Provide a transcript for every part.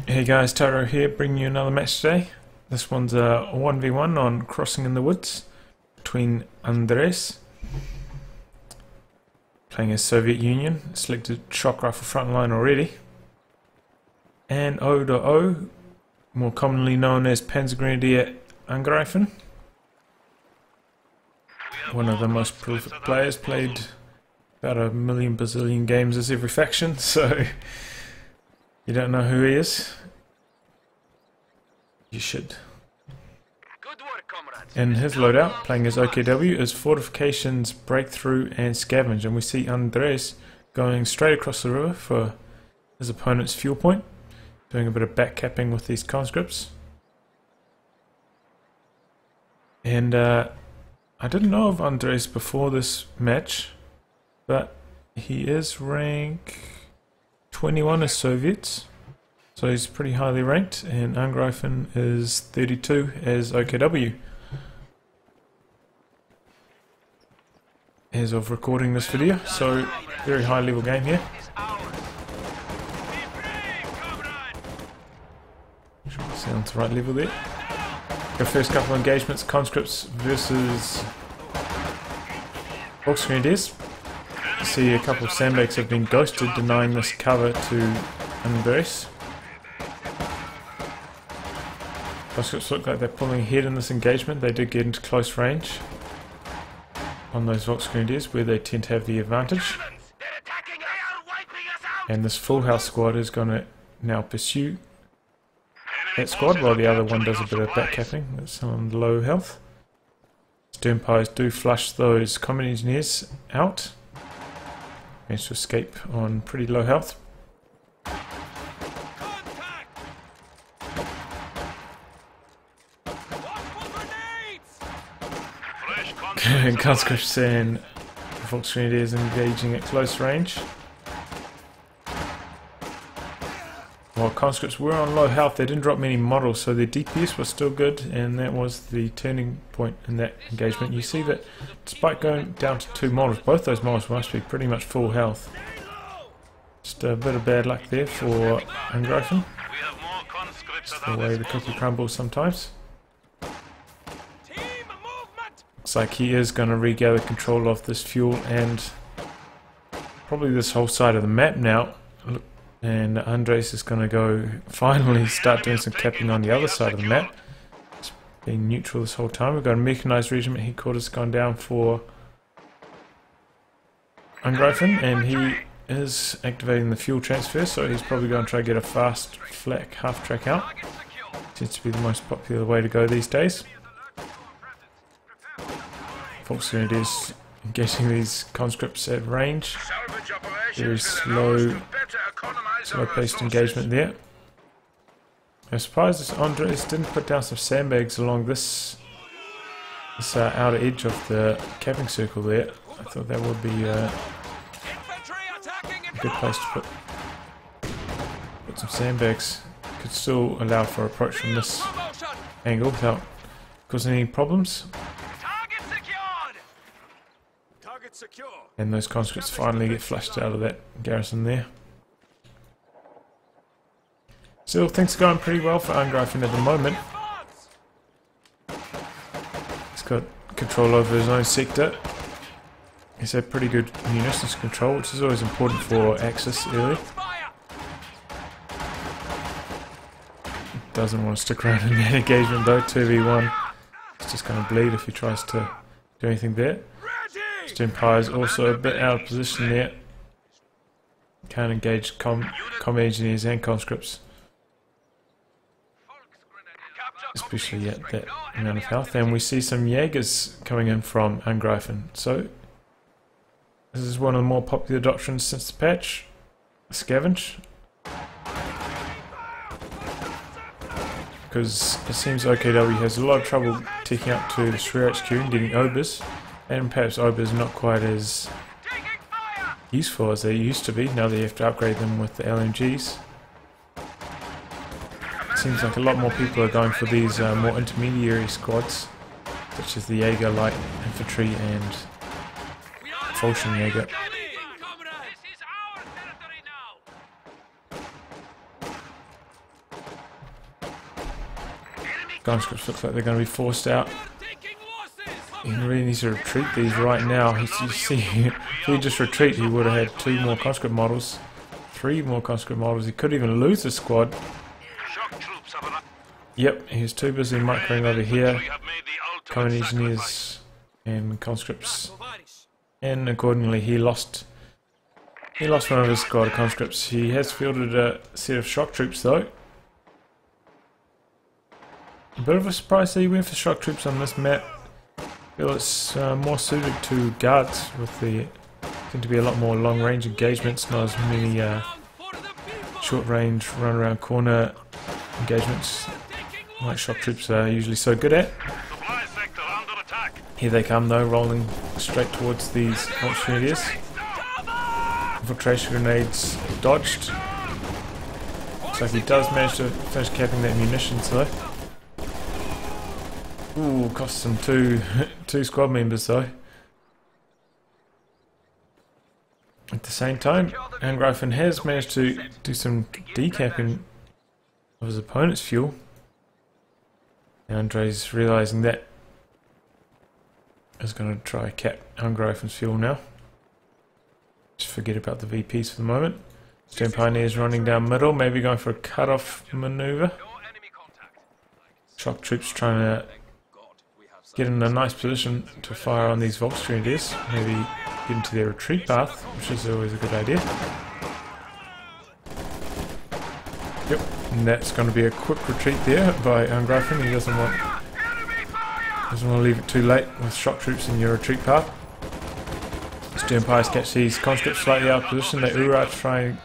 Hey guys, Taro here, bringing you another match today. This one's a 1v1 on Crossing in the Woods between Andres, playing as Soviet Union, selected shock rifle frontline already, and O, more commonly known as Panzergrenadier Angreifen, one of the most prolific players, played about a million bazillion games as every faction, so you don't know who he is, you should. Good work, comrades. And his loadout, playing as OKW, is Fortifications, Breakthrough and Scavenge, and we see Andres going straight across the river for his opponent's fuel point, doing a bit of backcapping with these conscripts. And I didn't know of Andres before this match, but he is rank 21 as Soviets, so he's pretty highly ranked, and Angreifen is 32 as OKW. As of recording this video, so very high level game here. Sounds the right level there. The first couple of engagements, conscripts versus Volksgrenadiers. You see a couple of sandbags have been ghosted, denying this cover to Andres. Conscripts look like they're pulling ahead in this engagement. They did get into close range on those Volksgrenadiers, where they tend to have the advantage. And this full house squad is going to now pursue that squad, while the other one does a bit of backcapping. That's someone low health. Sternpires do flush those combat engineers out. Managed to escape on pretty low health. Conscripts and Volksgrenadiers engaging at close range. While conscripts were on low health, they didn't drop many models, so their DPS was still good, and that was the turning point in that engagement. You see that despite going down to 2 models, both those models must be pretty much full health. Just a bit of bad luck there for Angreifen. It's the way the cookie crumbles sometimes. Looks like he is going to regather control of this fuel and probably this whole side of the map now. And Andres is going to go finally start doing some capping on the other side of the map. It's been neutral this whole time. We've got a mechanized regiment headquarters gone down for Angreifen, and he is activating the fuel transfer, so he's probably going to try to get a fast flak half track out. Seems to be the most popular way to go these days. Volksgrenadiers engaging these conscripts at range. Very slow paced engagement there. I'm surprised that Andres didn't put down some sandbags along this outer edge of the capping circle there. I thought that would be a good place to put some sandbags. Could still allow for approach from this angle without causing any problems. And those conscripts finally get flushed out of that garrison there. Still, things are going pretty well for Angreifen at the moment. He's got control over his own sector. He's had pretty good munitions control, which is always important for Axis early. Doesn't want to stick around in that engagement though, 2v1. He's just going to bleed if he tries to do anything there. Sternpires also a bit out of position there. Can't engage com engineers and conscripts, especially at that amount of health. And we see some Jaegers coming in from Angreifen. So this is one of the more popular doctrines since the patch. Scavenge. Because it seems OKW has a lot of trouble taking up to the Shrew HQ and getting obers. And perhaps obers not quite as useful as they used to be, now that you have to upgrade them with the LMGs. Seems like a lot more people are going for these more intermediary squads, such as the Jaeger Light Infantry and Falchion Jaeger. Conscripts look like they're going to be forced out. He really needs to retreat these right now. You see, if he just retreat, he would have had 2 more conscript models, 3 more conscript models. He could even lose the squad. Yep, he was too busy microing over here, common engineers and conscripts, and accordingly he lost one of his squad of conscripts. He has fielded a set of shock troops though. A bit of a surprise that he went for shock troops on this map. I feel it's more suited to guards, with the seem to be a lot more long range engagements, not as many short range run around corner engagements like shock troops are usually so good at. Here they come though, rolling straight towards these grenadiers. Infiltration grenades dodged. Looks like he does manage to finish capping that munitions though. Ooh, cost him two squad members though. At the same time, Angreifen has managed to do some decapping of his opponent's fuel. Andre's realising that is going to try cap Angreifen's fuel now. Just forget about the VPs for the moment. Stern Pioneers running down middle, maybe going for a cut-off manoeuvre. Shock troops trying to get in a nice position to fire on these Volksgrenadiers. Maybe get into their retreat path, which is always a good idea. Yep, and that's going to be a quick retreat there by Angreifen. He doesn't want to leave it too late with shock troops in your retreat path. Stern Pies catch these conscripts slightly out of position. They Urarch trying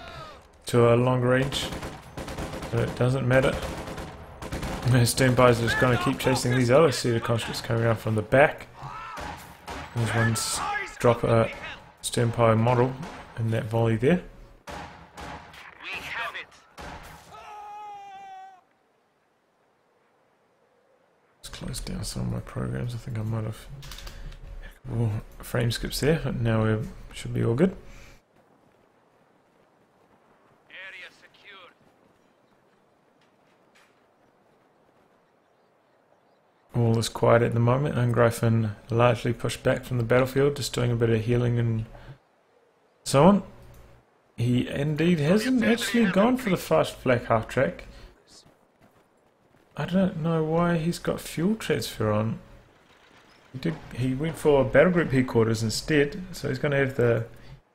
to a longer range, but it doesn't matter. Stern Pies are just going to keep chasing these other set of conscripts coming around from the back. These ones drop a Stern Pie model in that volley there. Let's close down some of my programs. I think I might have frame skips there, but now we should be all good. All is quiet at the moment. Angreifen largely pushed back from the battlefield, just doing a bit of healing and so on. He indeed hasn't actually gone for the fast black half track. I don't know why he's got fuel transfer on. He went for battle group headquarters instead, so he's going to have the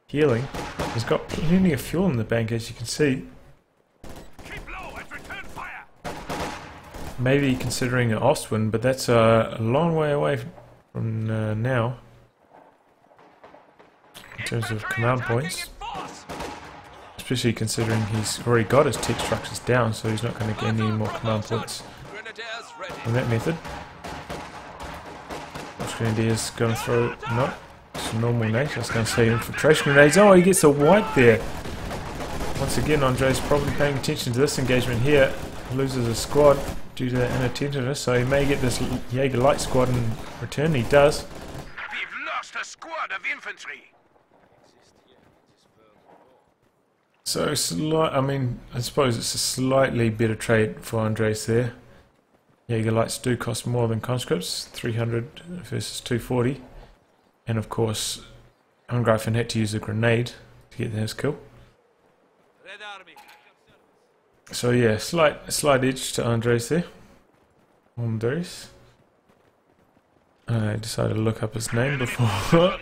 healing. He's got plenty of fuel in the bank, as you can see. Maybe considering an Ostwind, but that's a long way away from now in terms of command points. Especially considering he's already got his tech structures down, so he's not going to get any more command points on that method. Grenadiers going to throw, no, it's a normal nade. I was going to say infiltration grenades. Oh, he gets a white there. Once again, Andre's probably paying attention to this engagement here. Loses a squad due to inattentiveness, so he may get this Jaeger light squad in return. He does. We've lost a squad of infantry. So, I mean, I suppose it's a slightly better trade for Andres there. Jaeger lights do cost more than conscripts, 300 versus 240, and of course Angreifen had to use a grenade to get his kill. So yeah, slight edge to Andres there. Andres. I decided to look up his name before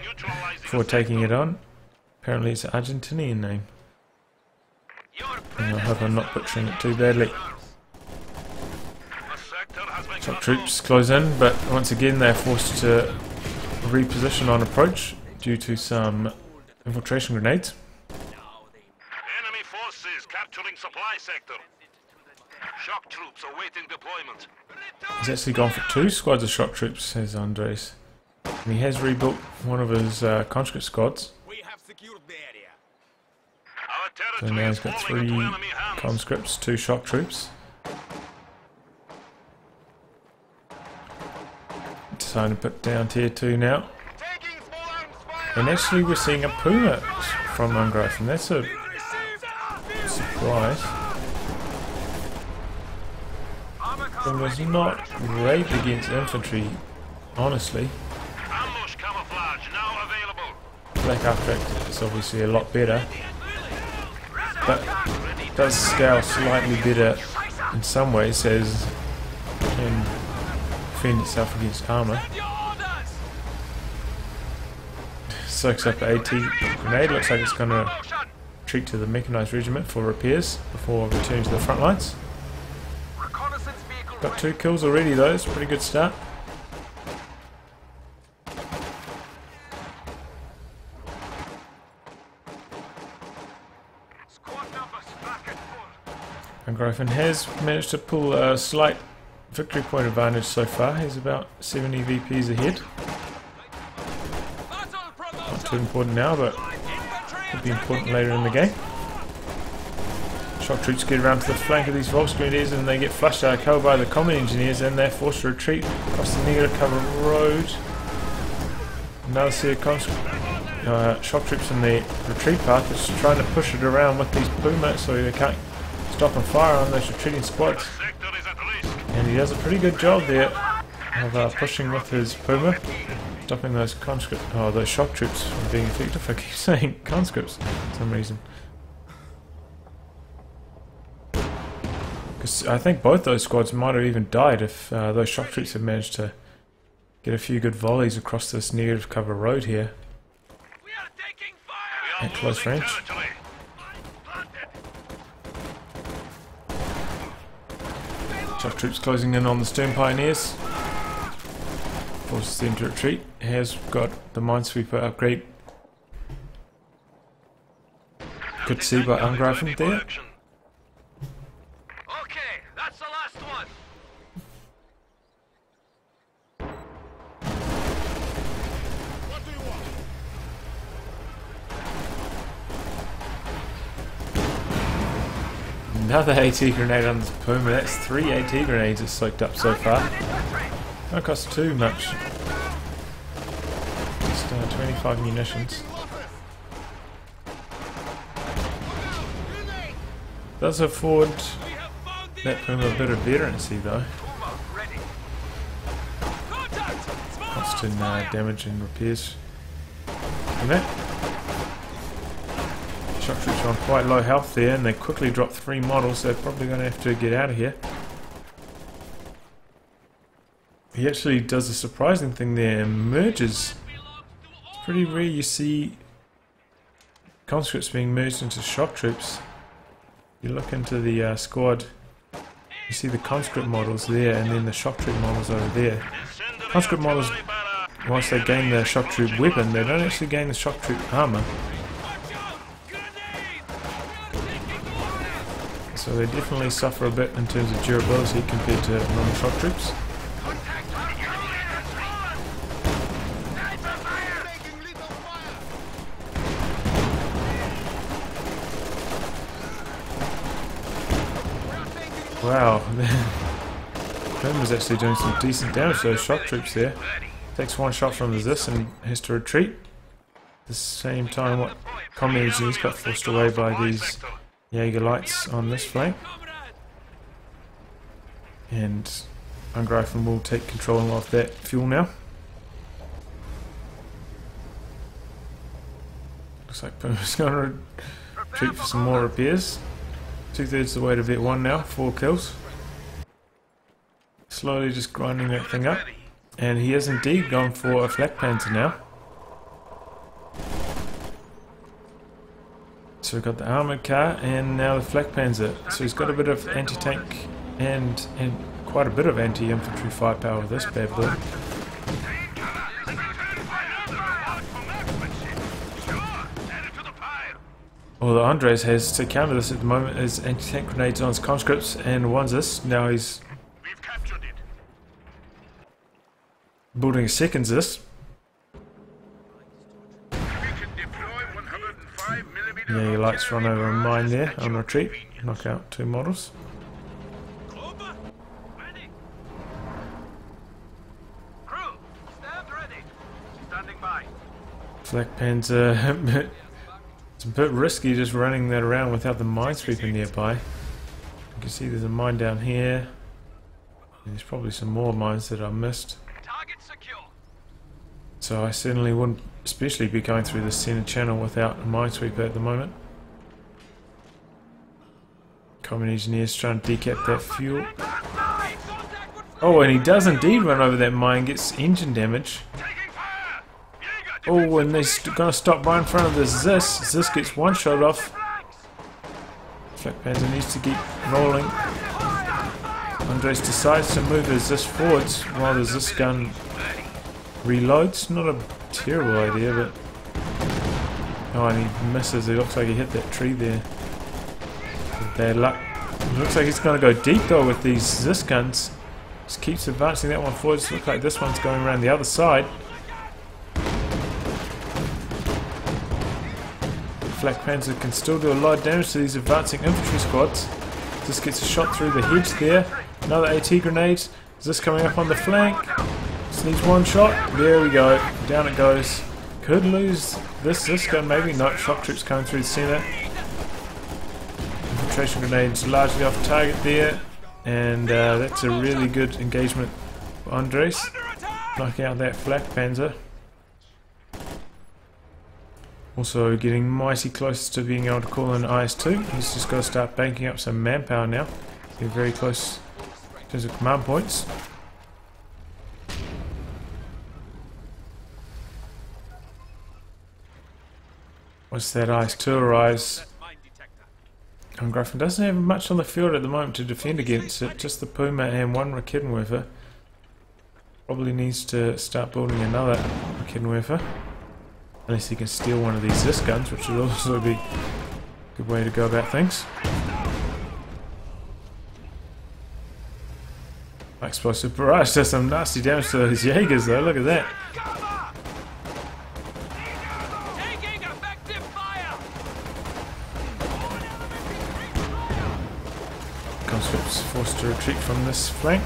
taking it on. Apparently it's an Argentinian name. And I hope I'm not butchering it too badly. Shock troops close in, but once again they're forced to reposition on approach due to some infiltration grenades. Enemy forces capturing supply sector. Shock troops awaiting deployment. He's actually gone for 2 squads of shock troops, says Andres. And he has rebuilt one of his conscript squads. So now he's got 3 conscripts, 2 shock troops. Decided to put down tier 2 now. And actually we're seeing a Puma from Angreifen. That's a surprise. It was not great against infantry, honestly. Ambush camouflage now available. Black Architect is obviously a lot better, but does scale slightly better in some ways as it can defend itself against armour. Soaks up an AT grenade, looks like it's going to retreat to the mechanised regiment for repairs before returning to the front lines. Got 2 kills already though, it's a pretty good start. Angreifen has managed to pull a slight victory point advantage so far. He's about 70 VPs ahead. Not too important now, but could be important later in the game. Shock troops get around to the flank of these Volksgrenadiers and they get flushed out of cover by the combat engineers and they're forced to retreat across the negative cover road. Another set of shock troops in the retreat path is trying to push it around with these Puma so they can't stop and fire on those retreating squads. And he does a pretty good job there of pushing with his Puma, stopping those those shock troops from being effective. I keep saying conscripts for some reason. Because I think both those squads might have even died if those shock troops had managed to get a few good volleys across this negative cover road here at close range. Shock troops closing in on the stern pioneers. Forces them to retreat. Has got the minesweeper upgrade. Good to see by Angreifen there. Okay, that's the last one. What do you want? Another AT grenade on the Puma. That's 3 AT grenades it's soaked up so far. Don't cost too much. Just 25 munitions. Does afford that Puma a bit of veterancy though. Constant damage and repairs from that. Shock troops are on quite low health there and they quickly drop 3 models, so they're probably going to have to get out of here. He actually does a surprising thing there and merges. It's pretty rare you see conscripts being merged into shock troops. You look into the squad, you see the conscript models there and then the shock troop models over there. Conscript models, whilst they gain the shock troop weapon, they don't actually gain the shock troop armour. So they definitely suffer a bit in terms of durability compared to normal shock troops. Wow, Pym was actually doing some decent damage to those shock troops there. Takes 1 shot from this and has to retreat. At the same time, what combat engineers got forced away by these Jaeger lights on this flank. And Angreifen will take control of that fuel now. Looks like Pym's going to retreat for some more repairs. 2/3 of the way to vet 1 now, 4 kills. Slowly just grinding that thing up. And he has indeed gone for a flak panzer now. So we've got the armoured car and now the flak panzer. So he's got a bit of anti-tank and quite a bit of anti-infantry firepower with this bad boy. All that Andres has to counter this at the moment is anti-tank grenades on his conscripts and one's this. Now he's building a second this. Yeah, your lights run over a mine there on retreat. Knock out 2 models. Flak panzer. It's a bit risky just running that around without the minesweeper nearby. You can see there's a mine down here. There's probably some more mines that I missed. Target secure. So I certainly wouldn't especially be going through the centre channel without a minesweeper at the moment. Common engineers trying to decap that fuel. Oh, and he does indeed run over that mine, gets engine damage. Oh, and they're going to stop right in front of the Zis. Zis gets one shot off. Flak Panzer needs to keep rolling. Andres decides to move his Zis forwards while the Zis gun reloads. Not a terrible idea, but... Oh, and he misses. It looks like he hit that tree there. With bad luck. It looks like he's going to go deep though with these Zis guns. Just keeps advancing that one forwards. Looks like this one's going around the other side. Flak Panzer can still do a lot of damage to these advancing infantry squads. This gets a shot through the hedge there. Another AT grenade. Is this coming up on the flank? Just needs one shot. There we go. Down it goes. Could lose this gun maybe. No, shock troops coming through the centre. Infiltration grenades largely off target there. And that's a really good engagement for Andres. Knocking out that Flak Panzer. Also getting mighty close to being able to call in IS-2. He's just got to start banking up some manpower now. They're very close in terms of command points. Once that IS-2 arrives, Angreifen doesn't have much on the field at the moment to defend against it. Just the Puma and one Raketenwerfer. Probably needs to start building another Raketenwerfer. Unless he can steal one of these Zis guns, which would also be a good way to go about things. Explosive barrage does some nasty damage to those Jaegers though, look at that. Taking effective fire. Conscripts forced to retreat from this flank.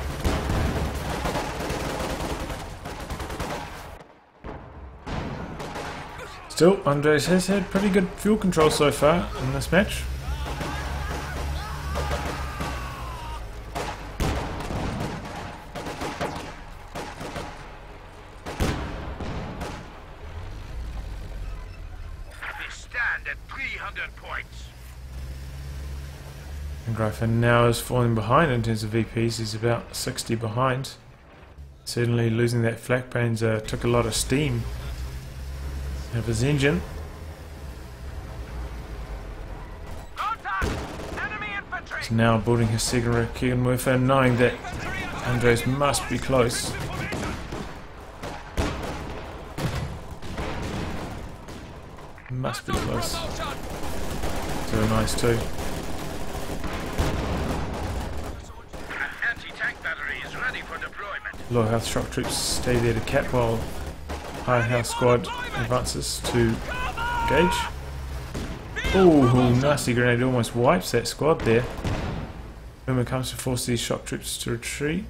Still, Andres has had pretty good fuel control so far in this match. We stand at 300 points. Angreifen now is falling behind in terms of VPs. He's about 60 behind. Certainly losing that Flak Panzer took a lot of steam out of his engine. He's now building his second Raketenwerfer, knowing that Andres must be close. Must be close. So nice too. An anti-tank battery is ready for deployment. Low health shock troops stay there to cap while high health squad advances to engage. Oh, nasty grenade almost wipes that squad there. Puma comes to force these shock troops to retreat.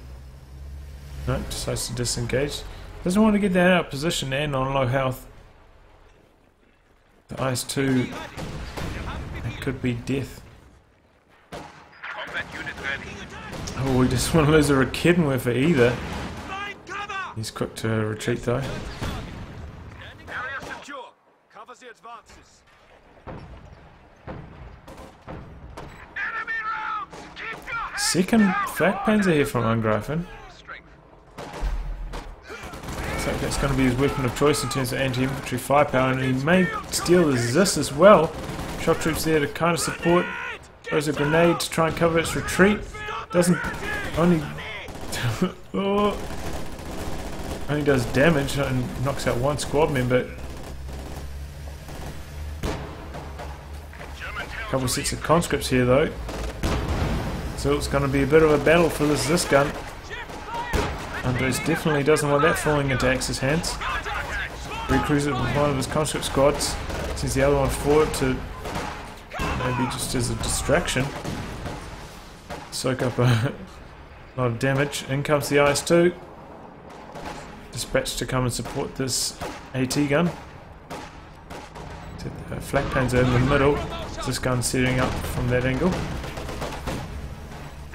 No, decides to disengage. Doesn't want to get that out of position and on low health. The IS-2, it could be death. Combat unit ready. Oh, we just want to lose a Raketenwerfer either. He's quick to retreat though. Area secure. Cover the advances. Enemy rounds. Keep your hands Second down. Flak Panzer here from Angreifen. Looks like that's going to be his weapon of choice in terms of anti-infantry firepower, and he may steal the Zis as well. Shock troops there to kind of support. Throws a grenade to try and cover its retreat. Doesn't only oh, only does damage and knocks out one squad member. Couple sets of conscripts here though, so it's going to be a bit of a battle for this Zis gun. Andres definitely doesn't want that falling into Axe's hands. Recruits it with one of his conscript squads, sends the other one forward to maybe just as a distraction. Soak up a lot of damage. In comes the IS-2. Dispatched to come and support this AT gun. Flak Panzer in the middle. This gun setting up from that angle.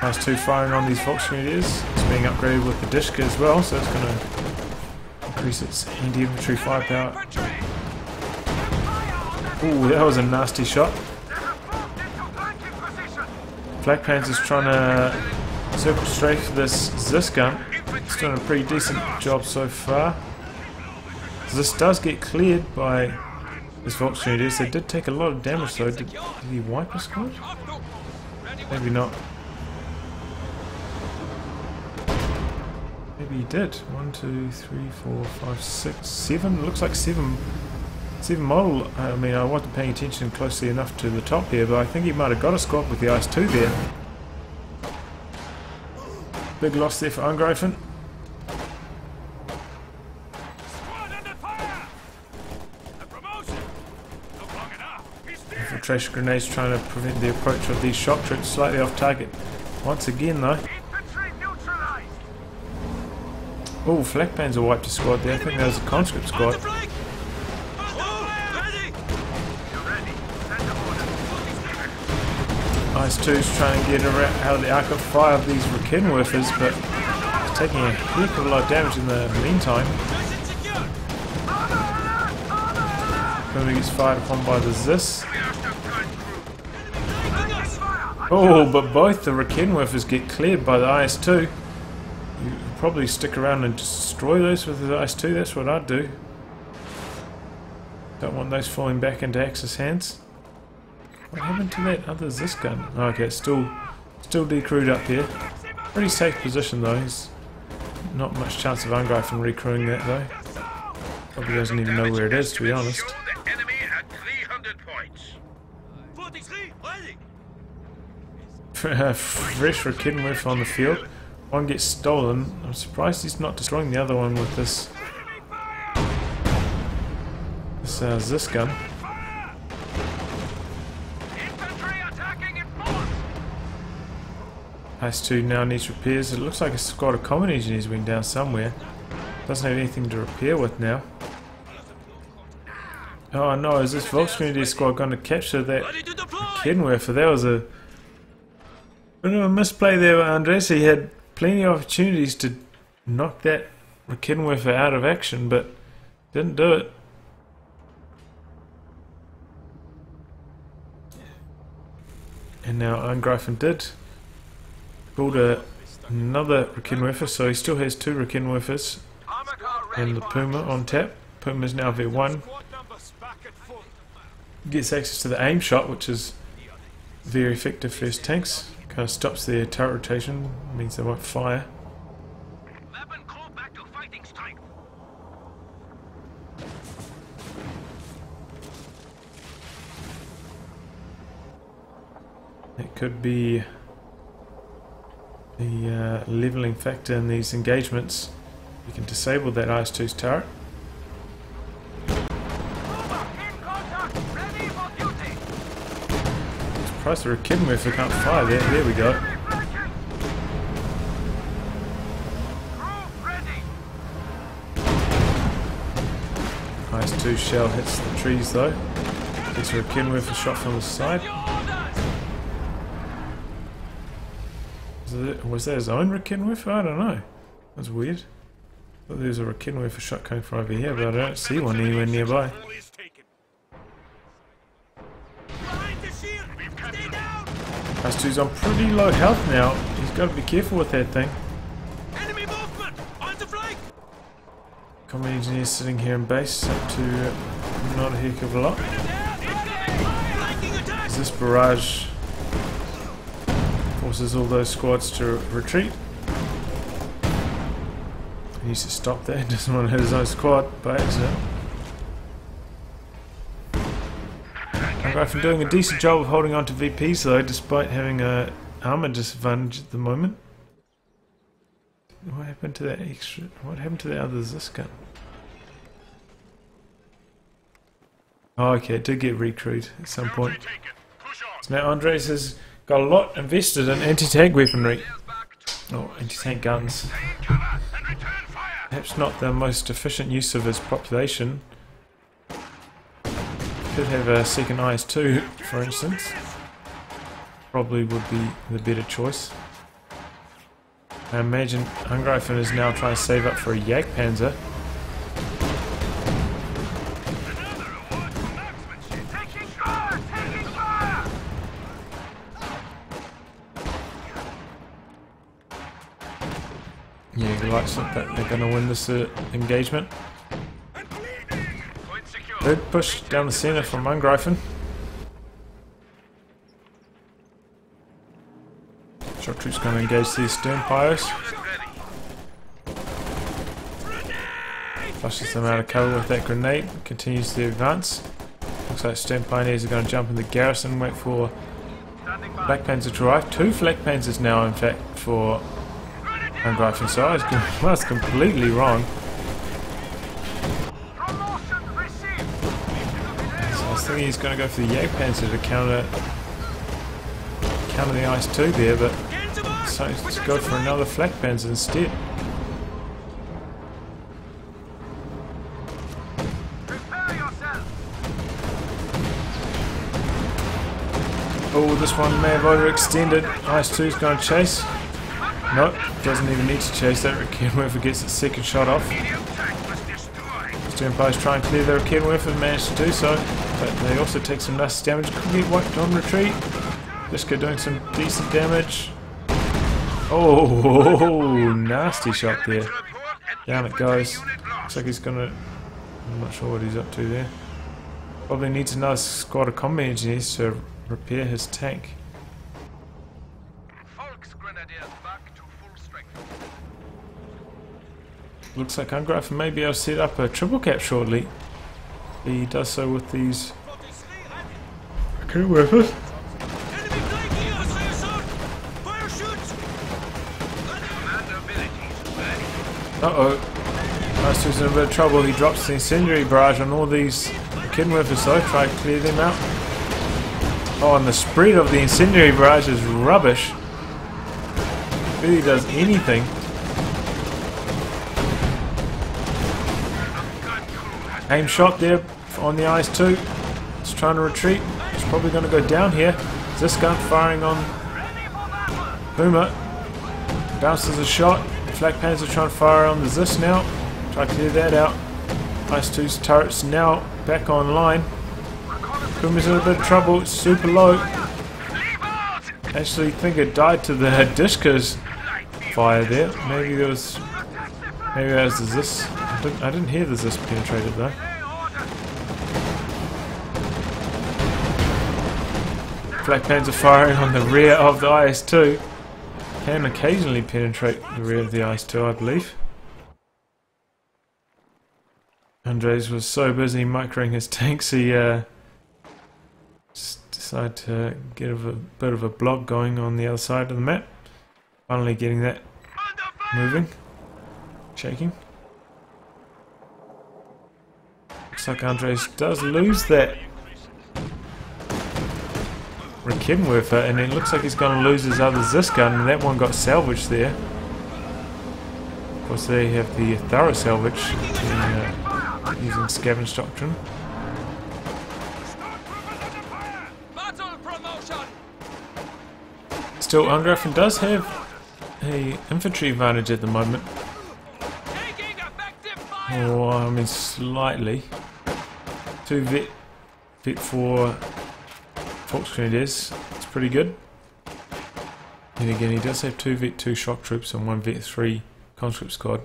IS-2 firing on these Volksgrenadiers. It's being upgraded with the Dishka as well, so it's going to increase its anti-infantry firepower. Ooh, that was a nasty shot. Flak Panzer's trying to circle straight for this Zis gun. It's doing a pretty decent job so far. This does get cleared by this Volksgrenadiers. They did take a lot of damage though. Did he wipe a squad? Maybe not. Maybe he did. 1, 2, 3, 4, 5, 6, 7. Looks like 7 model. I mean, I wasn't paying attention closely enough to the top here, but I think he might have got a squad with the IS-2 there. Big loss there for Angreifen. Infiltration grenades trying to prevent the approach of these shock troops. Slightly off target once again though. Oh, Flak Panzer wiped a squad there. I think that was a conscript squad. IS-2's trying to get out of the arc of fire of these Raketenwerfers, but it's taking a heck of a lot of damage in the meantime. Puma gets fired upon by the Zis. Oh, but both the Raketenwerfers get cleared by the IS-2. You probably stick around and destroy those with the IS-2, that's what I'd do. Don't want those falling back into Axis hands. What happened to that other Zis gun? Oh, okay, it's still decrewed up here. Pretty safe position though. He's not much chance of Angreifen recrewing that though. Probably doesn't even know where it is, to be honest. Fresh Raketenwerfer on the field. One gets stolen. I'm surprised he's not destroying the other one with this Zis gun. IS-2 now needs repairs. It looks like a squad of common engineers went down somewhere. Doesn't have anything to repair with now. Oh no, is this Volksgrenadier squad going to capture that Raketenwerfer? That was a misplay there by Andres. He had plenty of opportunities to knock that Raketenwerfer out of action, but didn't do it. And now Angreifen did. Pulled another Raketenwerfer, so he still has 2 Raketenwerfers and the Puma on tap. Puma is now V1. Gets access to the aim shot, which is very effective for his tanks. Kind of stops their turret rotation, means they won't fire. It could be the leveling factor in these engagements. You can disable that IS-2's turret. I'm surprised the Raketenwerfer can't fire there. There we go. IS-2 shell hits the trees though. Gets a Raketenwerfer shot from the side. Was that his own Raketenwerfer? I don't know. That's weird. I thought there was a Raketenwerfer shot coming from over here, but I don't see one anywhere nearby. IS-2's on pretty low health now. He's got to be careful with that thing. Common engineers sitting here in base, up to not a heck of a lot. Is this barrage forces all those squads to retreat? He needs to stop that. He doesn't want to hit his own squad by accident. Angreifen doing a decent job of holding on to VPs though, despite having a armor disadvantage at the moment. What happened to that extra? What happened to the other Zis gun? Oh, okay, it did get recruited at some point. So now Andres has got a lot invested in anti-tank weaponry. Oh, anti-tank guns. Perhaps not the most efficient use of his population. Could have a second IS-2, for instance. Probably would be the better choice. I imagine Angreifen is now trying to save up for a Jagdpanzer. Yeah, it looks like that they're going to win this engagement. Good push down the centre from Angreifen. Shock troops going to engage these stern pyros. Flushes them out of cover with that grenade. Continues the advance. Looks like stern pioneers are going to jump in the garrison and wait for Flak Panzer to arrive. 2 Flak Panzers now, in fact, for Angreifen. So I was completely wrong. So I was thinking he's going to go for the Jagdpanzer to counter the Ice 2 there, but decided to go for another Flak Panzer instead. Oh, this one may have overextended. Ice 2 is going to chase. Nope, doesn't even need to chase that. Raketenwerfer gets its second shot off. Stern Pyros try and clear the Raketenwerfer and manage to do so, but they also take some nasty damage. Could get wiped on retreat. Disco doing some decent damage. Oh, nasty shot there. Down it goes. Looks like he's gonna... I'm not sure what he's up to there. Probably needs another squad of combat engineers to repair his tank. Looks like Angreifen may be able to set up a triple cap shortly. He does so with these Raketenwerfers. Uh-oh. Ice 2's in a bit of trouble. He drops the incendiary barrage on all these Raketenwerfers though. Try to clear them out. Oh, and the spread of the incendiary barrage is rubbish. Really does anything. Aim shot there on the Ice 2. It's trying to retreat. It's probably going to go down here. Ziskan firing on Boomer. Bounces a shot. Flak Panzer trying to fire on the Zis now. Try to clear that out. Ice 2's turrets now back online. Boomer's in a bit of trouble. It's super low. Actually think it died to the Dishka's fire there. Maybe that was the Zis. I didn't hear the Zis penetrated though. Flak Panzer firing on the rear of the IS-2. Can occasionally penetrate the rear of the IS-2, I believe. Andres was so busy microing his tanks, he decided to get a bit of a block going on the other side of the map. Finally getting that moving, shaking. Looks like Andres does lose that Raketenwerfer, and it looks like he's going to lose his other Ziskan, and that one got salvaged there. Of course, they have the thorough salvage using Scavenge Doctrine. Still, Angreifen does have a infantry advantage at the moment. Oh, I mean, slightly. 2 vet 4 Volksgrenadiers. It's pretty good. And again, he does have 2 vet 2 shock troops and 1 vet 3 conscript squad.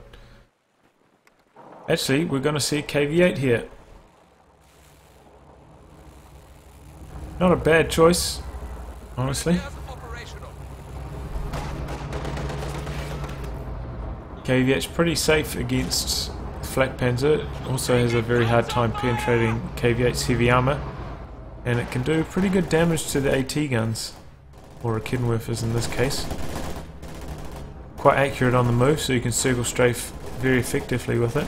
Actually, we're going to see a KV-8 here. Not a bad choice, honestly. KV-8's pretty safe against Flak Panzer. Also has a very hard time penetrating KV-8's heavy armour, and it can do pretty good damage to the AT guns, or Raketenwerfers in this case. Quite accurate on the move, so you can circle strafe very effectively with it.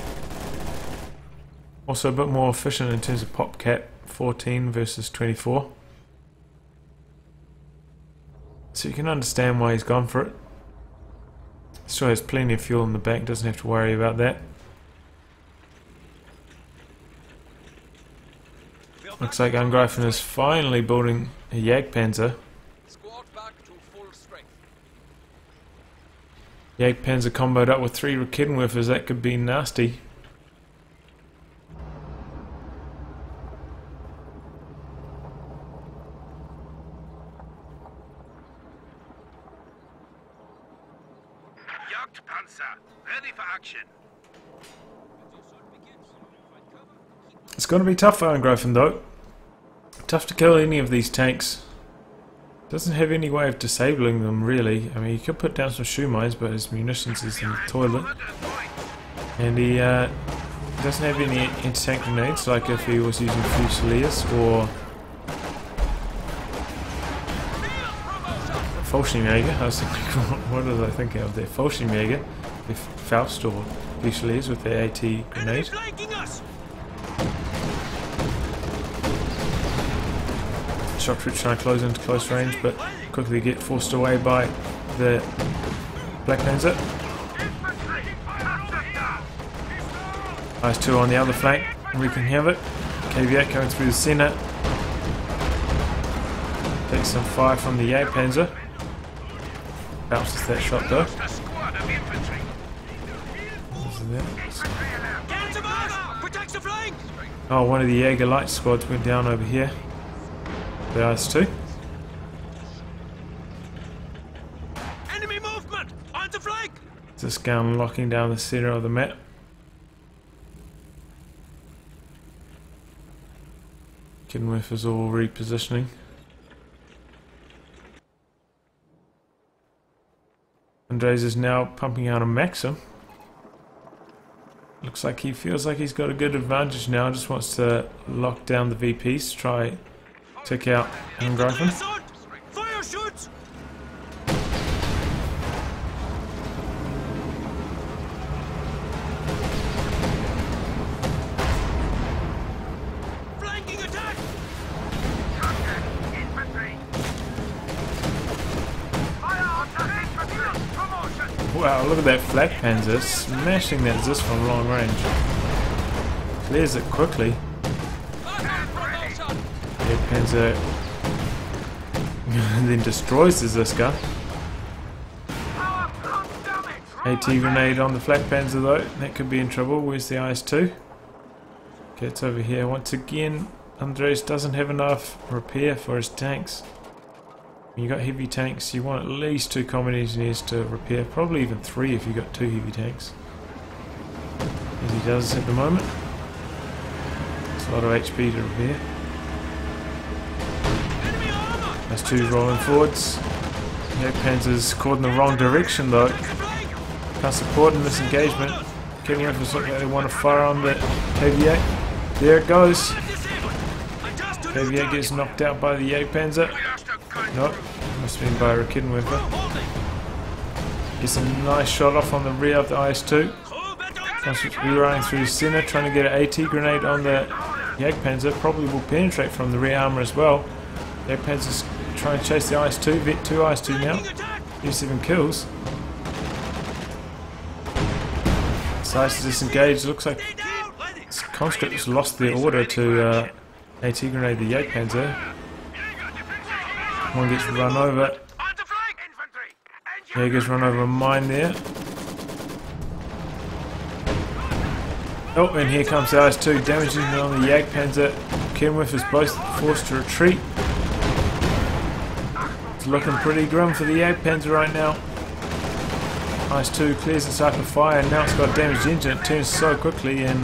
Also a bit more efficient in terms of pop cap, 14 versus 24. So you can understand why he's gone for it. Still has plenty of fuel in the back, doesn't have to worry about that. Looks like Angreifen is finally building a Jagdpanzer. Jagdpanzer comboed up with 3 Raketenwerfers. That could be nasty. Jagdpanzer, ready for action. It's going to be tough for Angreifen though. Tough to kill any of these tanks. Doesn't have any way of disabling them really. I mean, he could put down some shoe mines, but his munitions is in the toilet. And he doesn't have any anti-tank grenades like if he was using Fusiliers or Fallschirmjäger. I was thinking, what was I thinking of there? Fallschirmjäger, if Faust or Fusiliers with their AT grenade. Shock troops trying to close into close range, but quickly get forced away by the Black Panzer. IS-2 on the other flank, wreaking havoc. KV-8 coming through the centre. Takes some fire from the Jagdpanzer. Bounces that shot though. Oh, one of the Jaeger light squads went down over here. The IS-2. Enemy movement on the flank. This gun locking down the centre of the map. Raketenwerfers all repositioning. Andres is now pumping out a Maxim. Looks like he feels like he's got a good advantage now. Just wants to lock down the VPs, try take out Angreifen. Fire shoots. Flanking attack. Infantry. Fire on the promotion. Wow, look at that Flak Panzer smashing that Zis from long range. Clears it quickly. Panzer then destroys the Ziska. AT grenade on the Flak Panzer though, that could be in trouble. Where's the IS-2? Okay, it's over here. Once again, Andres doesn't have enough repair for his tanks. When you got heavy tanks, you want at least 2 combat engineers to repair, probably even 3 if you got 2 heavy tanks. As he does at the moment. It's a lot of HP to repair. Those 2 rolling forwards. Jagdpanzer's caught in the wrong direction though. Can't support in this engagement. Raketenwerfers look like they want to fire on the KV-8. There it goes. KV-8 gets knocked out by the Jagdpanzer. Nope, must have been by a Raketenwerfer. Gets a nice shot off on the rear of the IS-2. Comes running through the centre, trying to get an AT grenade on the Jagdpanzer. Probably will penetrate from the rear armour as well. Jagdpanzer's trying to chase the IS-2, Vet 2 IS-2 now. 7 kills. Decides to disengage. Looks like conscripts lost their order to AT grenade the Jagdpanzer. One gets run over. Jaeger's run over a mine there. Oh, and here comes the IS-2, damaging on the Jagdpanzer. Raketenwerfers both forced to retreat. It's looking pretty grim for the Jagdpanzer right now. IS-2 clears its arc of fire, and now it's got a damaged engine. It turns so quickly, and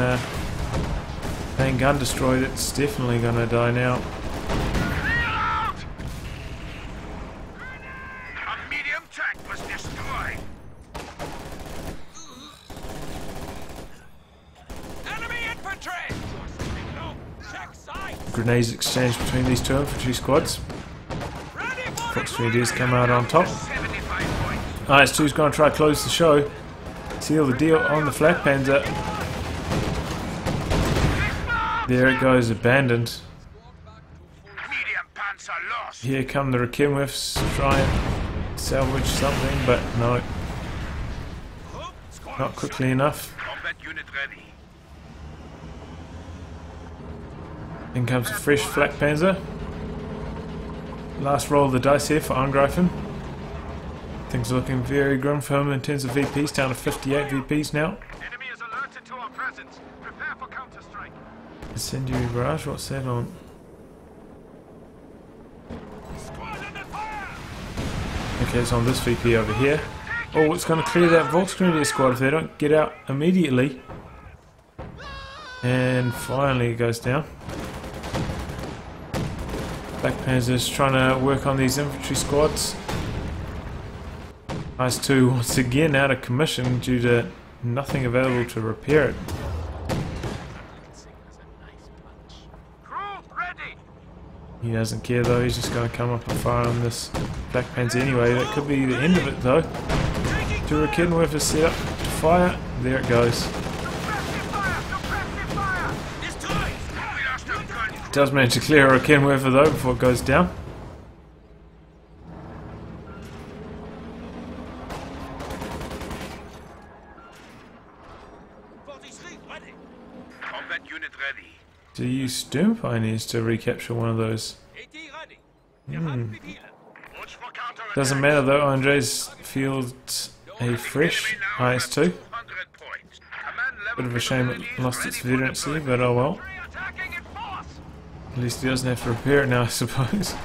main gun destroyed. It's definitely going to die now. A medium tank was destroyed. Enemy infantry. Check side. Grenades exchanged between these 2 infantry squads. Fox 3Ds come out on top. IS-2's going to try to close the show. Seal the deal on the Flak Panzer. There it goes, abandoned. Here come the Raketenwerfers to try and salvage something, but no. Not quickly enough. In comes a fresh Flak Panzer. Last roll of the dice here for Angreifen. Things are looking very grim for him in terms of VPs, down to 58 VPs now. Enemy is alerted to our presence. Prepare for counter-strike. Incendiary barrage, what's that on? Squad under fire! Okay, it's on this VP over here. Oh, it's going to clear that Volksgrenadier squad if they don't get out immediately. And finally it goes down. Black Panzer's trying to work on these infantry squads. IS-2 once again out of commission due to nothing available to repair it. Crew ready! He doesn't care though, he's just going to come up and fire on this Black Panzer anyway. That could be the end of it though. Two Raketenwerfer set up to fire. There it goes. It does manage to clear a Raketenwerfer though before it goes down. Combat unit ready. Do you use Sturm Pioneers to recapture one of those? Doesn't matter though, Andres fields a fresh IS-2. Bit of a shame it lost its veterancy, but oh well. At least he doesn't have to repair it now, I suppose.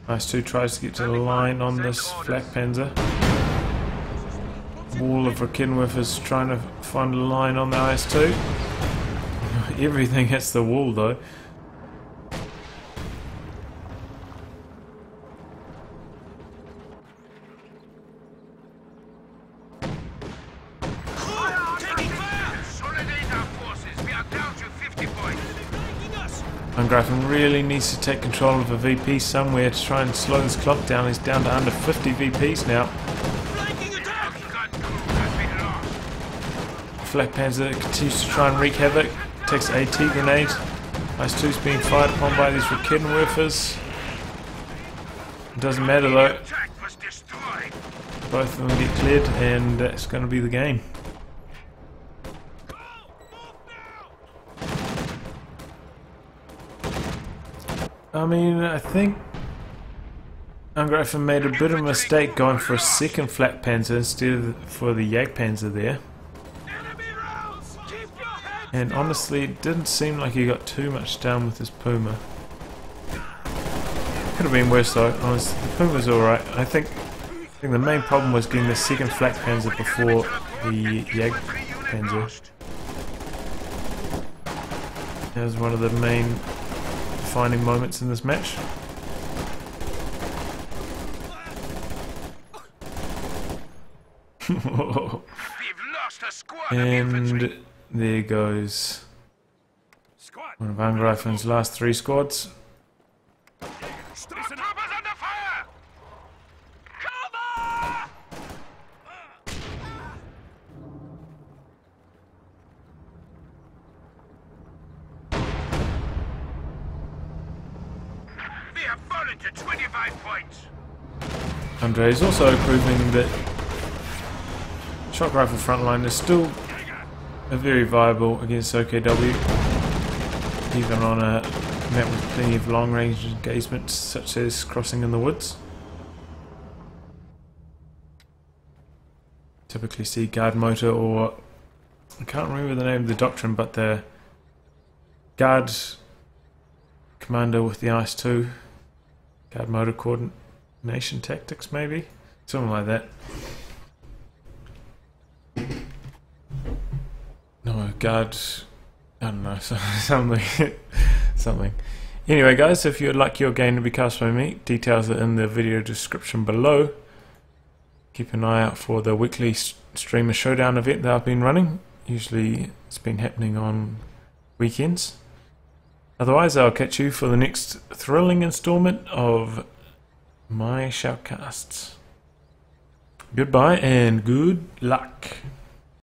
IS-2 tries to get to the line on this Flak Panzer. Wall of Raketenwerfers trying to find a line on the IS-2. Everything hits the wall though. Angreifen really needs to take control of a VP somewhere to try and slow this clock down. He's down to under 50 VPs now. Flak Panzer continues to try and wreak havoc. Takes AT grenade. IS-2's being fired upon by these Raketenwerfers. It doesn't matter though. Both of them get cleared and that's going to be the game. I mean, I think Angreifen made a bit of a mistake going for a second Flak Panzer instead of for the Jagdpanzer there. And honestly, it didn't seem like he got too much done with his Puma. Could have been worse though. Honestly, the Puma's alright. I think the main problem was getting the second Flak Panzer before the Jagdpanzer. That was one of the main defining moments in this match. And there goes one of Angreifen's last three squads. To 25 points. Andre is also proving that shock rifle frontline is still very viable against OKW, even on a map with plenty of long range engagements such as crossing in the woods. Typically see guard motor, or I can't remember the name of the doctrine, but the guard commander with the IS-2. Guard motor coordination tactics, maybe? Something like that. No, guard... I don't know, something. Something. Anyway guys, if you'd like your game to be cast by me, details are in the video description below. Keep an eye out for the weekly Streamer Showdown event that I've been running. Usually it's been happening on weekends. Otherwise, I'll catch you for the next thrilling installment of my shoutcasts. Goodbye and good luck.